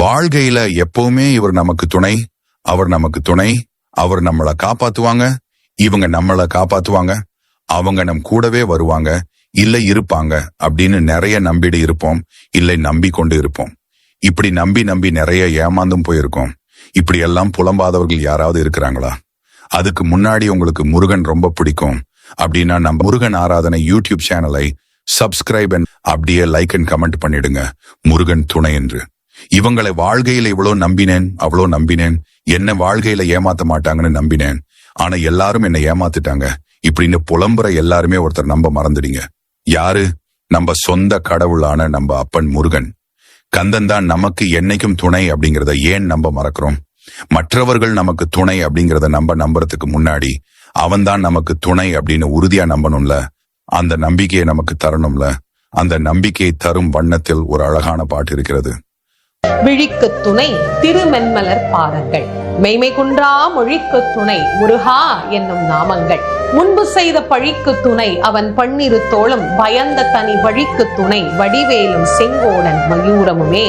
வாழ்க்கையில எப்பவுமே இவர் நமக்கு துணை, அவர் நமக்கு துணை, அவர் நம்மளை காப்பாத்துவாங்க, இவங்க நம்மளை காப்பாத்துவாங்க, அவங்க நம் கூடவே வருவாங்க, இல்லை இருப்பாங்க அப்படின்னு நிறைய நம்பிட்டு இருப்போம், இல்லை நம்பிக்கொண்டு இருப்போம். இப்படி நம்பி நம்பி நிறைய ஏமாந்தும் போயிருக்கோம். இப்படி எல்லாம் புலம்பாதவர்கள் யாராவது இருக்கிறாங்களா? அதுக்கு முன்னாடி உங்களுக்கு முருகன் ரொம்ப பிடிக்கும் அப்படின்னா நம்ம முருகன் ஆராதனை யூடியூப் சேனலை சப்ஸ்கிரைப் அப்படியே லைக் அண்ட் கமெண்ட் பண்ணிடுங்க, முருகன் துணை என்று. இவங்களை வாழ்க்கையில இவ்வளவு நம்பினேன், அவ்வளோ நம்பினேன், என்ன வாழ்க்கையில ஏமாத்த மாட்டாங்கன்னு நம்பினேன், ஆனா எல்லாரும் என்னை ஏமாத்திட்டாங்க இப்படின்னு புலம்புற எல்லாருமே ஒருத்தர் நம்ப மறந்துடுங்க. யாரு? நம்ம சொந்த கடவுளான நம்ம அப்பன் முருகன். கந்தன் தான் நமக்கு என்னைக்கும் துணை அப்படிங்கிறத ஏன் நம்ப மறக்கிறோம்? மற்றவர்கள் நமக்கு துணை அப்படிங்கிறத நம்புறதுக்கு முன்னாடி அவன்தான் நமக்கு துணை அப்படின்னு உறுதியா நம்பணும்ல. அந்த நம்பிக்கையை நமக்கு தரணும்ல. அந்த நம்பிக்கையை தரும் வண்ணத்தில் ஒரு அழகான பாட்டு இருக்கிறது. விழிக்கு துணை திருமென்மலர் பாதங்கள், மெய்மை குன்றா மொழிக்கு துணை முருகா என்னும் நாமங்கள், முன்பு செய்த பழிக்கு துணை அவன் பன்னிரு தோளும், பயந்த தனி வழிக்கு துணை வடிவேலும் செங்கோடன் மயூரமுமே.